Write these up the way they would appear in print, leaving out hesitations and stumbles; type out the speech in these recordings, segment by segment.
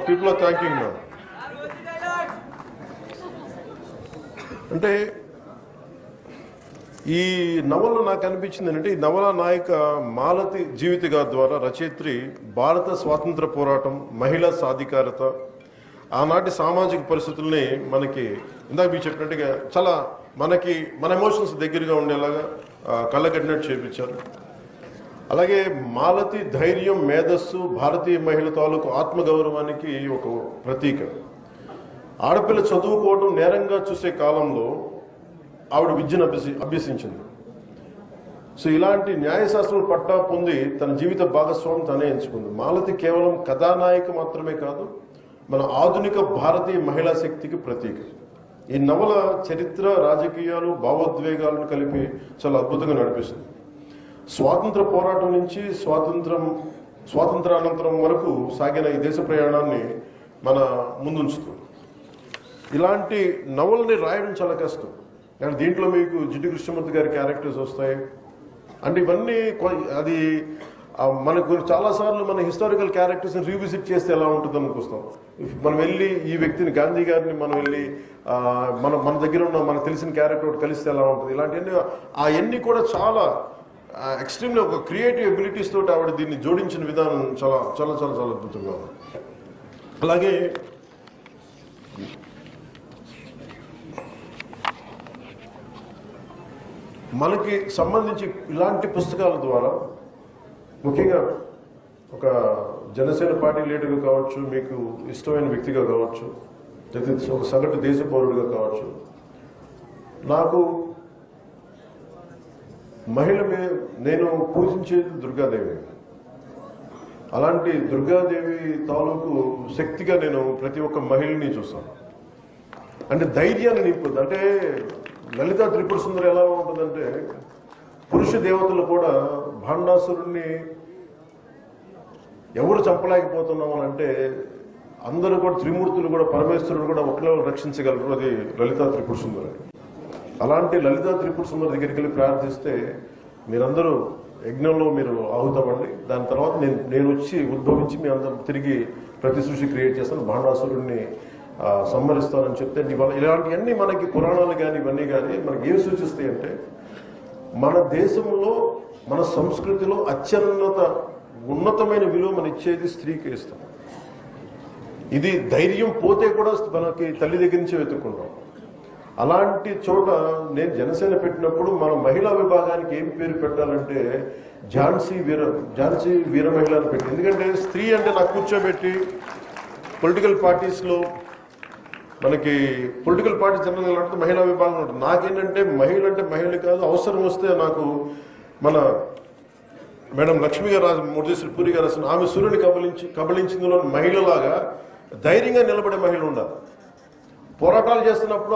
People are thanking now. అంటే ఈ నవలలో నాకు అనిపించింది ఏంటంటే ఈ నవల నాయిక మాలతి జీవిత గారి ద్వారా రచయిత్రి భారత స్వాతంత్ర పోరాటం, మహిళా సాధికారత, ఆనాటి సామాజిక పరిస్థితుల్ని మనకి ఇందాక మీరు చెప్పినట్టుగా చాలా మనకి మన ఎమోషన్స్ దగ్గరగా ఉండేలాగా కళ్ళగట్టినట్టు చేపించారు. అలాగే మాలతి ధైర్యం, మేధస్సు, భారతీయ మహిళ తాలూకు ఆత్మగౌరవానికి ఒక ప్రతీక. ఆడపిల్ల చదువుకోవడం నేరంగా చూసే కాలంలో ఆవిడ విద్యను అభ్యసించింది. సో ఇలాంటి న్యాయశాస్త్రం పట్టా పొంది తన జీవిత భాగస్వామి తనే ఎంచుకుంది. మాలతి కేవలం కథానాయిక మాత్రమే కాదు, మన ఆధునిక భారతీయ మహిళా శక్తికి ప్రతీక. ఈ నవల చరిత్ర, రాజకీయాలు, భావోద్వేగాలను కలిపి చాలా అద్భుతంగా నడిపిస్తుంది. స్వాతంత్ర పోరాటం నుంచి స్వాతంత్రానంతరం వరకు సాగిన ఈ దేశ ప్రయాణాన్ని మన ముందుంచుతుంది. ఇలాంటి నవలని రాయడం చాలా కష్టం. అండ్ దీంట్లో మీకు జిడ్డు కృష్ణమూర్తి గారి క్యారెక్టర్స్ వస్తాయి. అంటే ఇవన్నీ అది మనకు చాలాసార్లు మన హిస్టారికల్ క్యారెక్టర్స్ని రీవిజిట్ చేస్తే ఎలా ఉంటుంది అనుకొస్తాం. మనం వెళ్ళి ఈ వ్యక్తిని, గాంధీ గారిని మనం వెళ్ళి మన దగ్గర ఉన్న మనకు తెలిసిన క్యారెక్టర్ ఒకటి కలిస్తే ఎలా ఉంటుంది, ఇలాంటివన్నీ అవన్నీ కూడా చాలా ఎక్స్ట్రీమ్లీ ఒక క్రియేటివ్ ఎబిలిటీస్ తోటి ఆవిడ దీన్ని జోడించిన విధానం చాలా చాలా చాలా చాలా అద్భుతంగా ఉంది. అలాగే మనకి సంబంధించి ఇలాంటి పుస్తకాల ద్వారా ముఖ్యంగా ఒక జనసేన పార్టీ లీడర్గా కావచ్చు, మీకు ఇష్టమైన వ్యక్తిగా కావచ్చు, లేదా ఒక సగటు దేశ పౌరుడిగా కావచ్చు, నాకు మహిళ నేను పూజించేది దుర్గాదేవి. అలాంటి దుర్గాదేవి తాలూకు శక్తిగా నేను ప్రతి ఒక్క మహిళని చూస్తాను. అంటే ధైర్యాన్ని నింపుతుంది. అంటే లలితా త్రిపుర సుందరి ఎలా ఉంటుందంటే, పురుష దేవతలు కూడా భాండాసురుణ్ణి ఎవరు చంపలేకపోతున్నాము అంటే అందరూ కూడా త్రిమూర్తులు కూడా, పరమేశ్వరుడు కూడా ఒకరిలో రక్షించగలరు. అది లలితా త్రిపుర సుందరి. అలాంటి లలితా త్రిపుర సుందరి దగ్గరికి వెళ్ళి ప్రార్థిస్తే మీరందరూ యజ్ఞంలో మీరు ఆహుతమండి, దాని తర్వాత నేను వచ్చి ఉద్భవించి మీ అందరూ తిరిగి ప్రతి సృష్టి క్రియేట్ చేస్తాను, భాండాసురుడిని సంహరిస్తానని చెప్తే ఇలాంటివన్నీ మనకి పురాణాలు కానీ ఇవన్నీ కానీ మనకి ఏం సూచిస్తాయి అంటే, మన దేశంలో మన సంస్కృతిలో ఉన్నతమైన విలువ మనం ఇచ్చేది స్త్రీకి ఇస్తాం. ఇది ధైర్యం పోతే కూడా మనకి తల్లి దగ్గర నుంచి వెతుక్కుంటాం. అలాంటి చోట నేను జనసేన పెట్టినప్పుడు మన మహిళా విభాగానికి ఏం పేరు పెట్టాలంటే ఝాన్సీ వీర మహిళ అని పెట్టి. ఎందుకంటే స్త్రీ అంటే నాకు కూర్చోబెట్టి పొలిటికల్ పార్టీస్లో మనకి పొలిటికల్ పార్టీ జనరల్ అంటే మహిళా విభాగం ఉంటుంది. నాకేంటంటే మహిళ అంటే మహిళ కాదు, అవసరం వస్తే నాకు మన మేడం లక్ష్మి గారు మురళీశ్వరి పూరి గారు అసలు ఆమె సూర్యుని కబలించిందిలో మహిళలాగా ధైర్యంగా నిలబడే మహిళ ఉండాలి. పోరాటాలు చేస్తున్నప్పుడు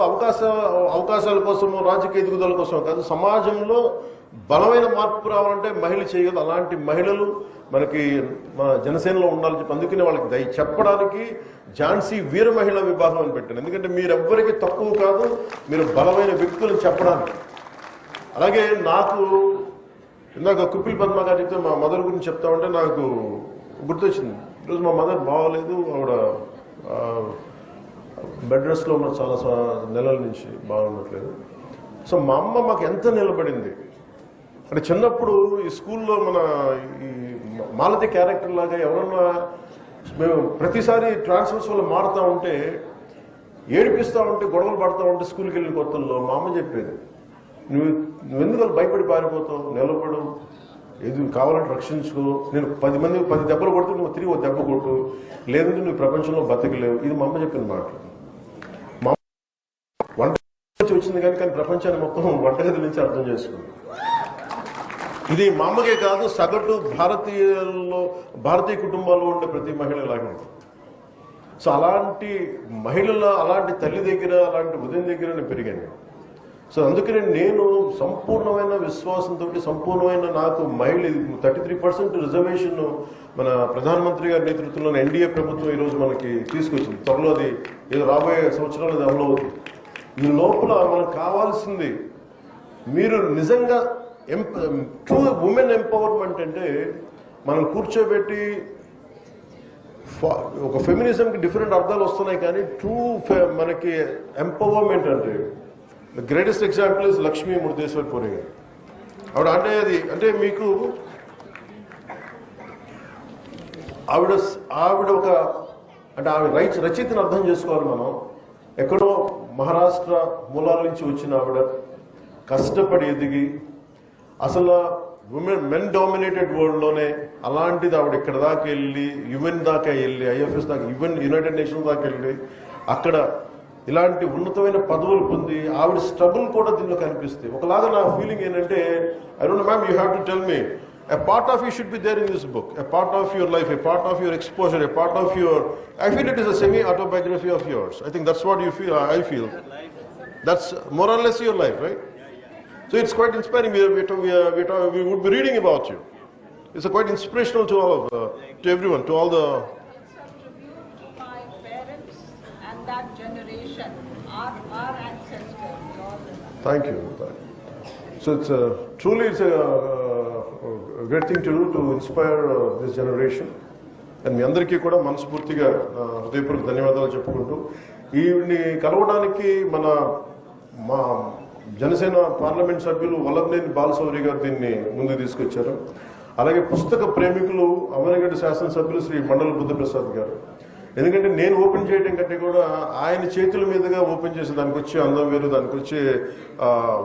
అవకాశాల కోసము, రాజకీయ ఎదుగుదల కోసం కాదు, సమాజంలో బలమైన మార్పు రావాలంటే మహిళ చేయగలదు. అలాంటి మహిళలు మనకి మన జనసేనలో ఉండాలని చెప్పి అందుకనే వాళ్ళకి చెప్పడానికి ఝాన్సీ వీర మహిళా విభాగం అని పెట్టాను. ఎందుకంటే మీరెవ్వరికి తక్కువ కాదు, మీరు బలమైన వ్యక్తులను చెప్పడానికి. అలాగే నాకు ఇందాక కుప్పిల్ పద్మ గారు చెప్తే మా మదర్ గురించి చెప్తా ఉంటే నాకు గుర్తొచ్చింది. ఈరోజు మా మదర్ బాగోలేదు, ఆవిడ బెడ్ రెస్ట్లో ఉన్న చాలా నెలల నుంచి బాగుండట్లేదు. సో మా అమ్మ మాకు ఎంత నిలబడింది అంటే, చిన్నప్పుడు ఈ స్కూల్లో మన ఈ మాలతి క్యారెక్టర్ లాగా ఎవరన్నా మేము ప్రతిసారి ట్రాన్స్ఫర్స్ వల్ల మారుతూ ఉంటే, ఏడిపిస్తూ ఉంటే, గొడవలు పడుతూ ఉంటే స్కూల్కి వెళ్ళిన కొత్తల్లో మా అమ్మ చెప్పేది, నువ్వెందుకు భయపడి పారిపోతావు, నిలబడు, ఏది కావాలంటే రక్షించుకో, నేను 10 దెబ్బలు కొడితే నువ్వు తిరిగి 1 దెబ్బ కొట్టు, లేదంటే నువ్వు ప్రపంచంలో బతకలేవు. ఇది మా అమ్మ చెప్పిన మాటలు. మా వంట నుంచి వచ్చింది కానీ ప్రపంచాన్ని మొత్తం వంటగది నుంచి అర్థం చేసుకుంది. ఇది మా అమ్మకే కాదు, సగటు భారతీయ కుటుంబాల్లో ఉండే ప్రతి మహిళ ఇలాగే ఉంటుంది. సో అలాంటి మహిళల, అలాంటి తల్లి దగ్గర, అలాంటి ఉదయం దగ్గర నేను పెరిగాను. సో అందుకని నేను సంపూర్ణమైన విశ్వాసంతో, సంపూర్ణమైన నాకు మహిళ 33% రిజర్వేషన్ మన ప్రధానమంత్రి గారి నేతృత్వంలోని ఎన్డీఏ ప్రభుత్వం ఈరోజు మనకి తీసుకొచ్చింది. త్వరలో అది ఏదో రాబోయే సంవత్సరాలు అది అమలు అవుతుంది. ఈ లోపల మనకు కావాల్సింది, మీరు నిజంగా ట్రూ ఉమెన్ ఎంపవర్మెంట్ అంటే మనం కూర్చోబెట్టి ఒక ఫెమినిజంకి డిఫరెంట్ అర్థాలు వస్తున్నాయి, కానీ ట్రూ మనకి ఎంపవర్మెంట్ అంటే the greatest example is Lakshmi Murudeshwar puri గారు. ఆవిడ అంటే మీకు ఆవిడ ఒక అంటే ఆవిడ రచయితను అర్థం చేసుకోవాలి మనం. ఎక్కడో మహారాష్ట్ర మూలాల నుంచి వచ్చిన ఆవిడ కష్టపడి ఎదిగి అసలు మెన్ డామినేటెడ్ వరల్డ్లోనే అలాంటిది ఆవిడ ఇక్కడ దాకా వెళ్ళి యుఎన్ దాకా వెళ్ళి ఐఎఫ్ఎస్ దాకా ఈవెన్ యునైటెడ్ నేషన్స్ దాకా వెళ్ళి అక్కడ ఇలాంటి ఉన్నతమైన పదవులు పొంది ఆవిడ స్ట్రగుల్ కూడా దీనిలో కనిపిస్తాయి. ఒకలాగా నా ఫీలింగ్ ఏంటంటే, I don't know ma'am, you have to tell me, a part of you should be there in this book, a part of your life, a part of your exposure, a part of your, I feel it is a semi-autobiography of yours. I think that's what you feel, I feel. That's more or less your life, right? So it's quite inspiring. We would be reading about you. It's quite inspirational to all of, to everyone, to all the... My parents and that generation, our ancestors, all of them. Thank you. So it's truly it's a great thing to do to inspire this generation. And మీ అందరికీ కూడా మనస్ఫూర్తిగా హృదయపూర్వక ధన్యవాదాలు చెప్పుకుంటూ, ఈవిని కలవడానికి మా Janasena parliament సభ్యులు వల్లభనేని బాలశౌరి గారు దీన్ని ముందుకు తీసుకొచ్చారు. అలాగే పుస్తక ప్రేమికులు అమరగడ్డ శాసనసభ్యులు శ్రీ మండల బుద్ధప్రసాద్ గారు. ఎందుకంటే నేను ఓపెన్ చేయడం కంటే కూడా ఆయన చేతుల మీదుగా ఓపెన్ చేసి దానికి వచ్చే అందం వేరు, దానికి వచ్చే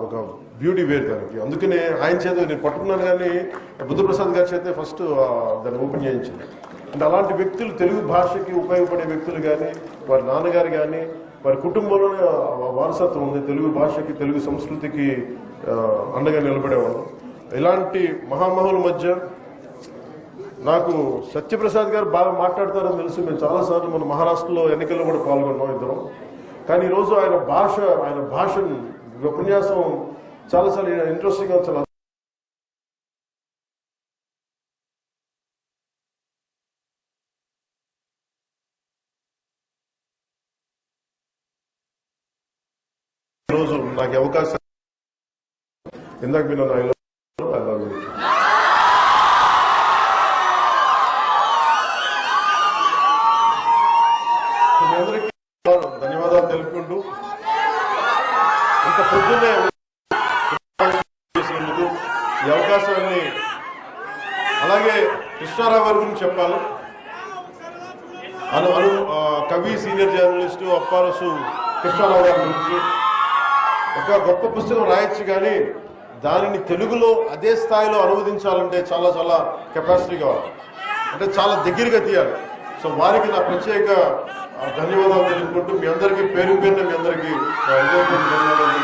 ఒక బ్యూటీ వేరు దానికి. అందుకనే ఆయన చేత నేను పట్టుకున్నాను, కానీ బుద్ధప్రసాద్ గారి చేతే ఫస్ట్ దాన్ని ఓపెన్ చేయించింది. అంటే అలాంటి వ్యక్తులు తెలుగు భాషకి ఉపయోగపడే వ్యక్తులు కానీ, వారి నాన్నగారు కానీ, వారి కుటుంబంలోనే వారసత్వం ఉంది, తెలుగు భాషకి తెలుగు సంస్కృతికి అండగా నిలబడేవాళ్ళు. ఇలాంటి మహామహుల మధ్య నాకు సత్యప్రసాద్ గారు బాగా మాట్లాడతారని తెలుసు. మేము చాలాసార్లు మన మహారాష్ట్రలో ఎన్నికల్లో కూడా పాల్గొన్నాం ఇద్దరం. కానీ ఈరోజు ఆయన భాషను ఉపన్యాసం చాలాసార్లు ఇంట్రెస్టింగ్గా చాలా ఈరోజు నాకు అవకాశం ఇందాక మీరు ఐ లవ్ యూ మీ అందరికీ ధన్యవాదాలు తెలుపుకుంటూ, ఇంత పొద్దున్నే చేసినందుకు ఈ అవకాశాన్ని, అలాగే కృష్ణారావు గారి గురించి చెప్పాలి. కవి, సీనియర్ జర్నలిస్టు అప్పారసు కృష్ణారావు గారి గురించి ఒక గొప్ప పుస్తకం రాయొచ్చు, కానీ దానిని తెలుగులో అదే స్థాయిలో అనువదించాలంటే చాలా చాలా కెపాసిటీ కావాలి, అంటే చాలా దగ్గరగా తీయాలి. సో వారికి నా ప్రత్యేక ధన్యవాదాలు తెలుపుకుంటూ, మీ అందరికీ పేరు పేరున మీ అందరికీ ధన్యవాదాలు.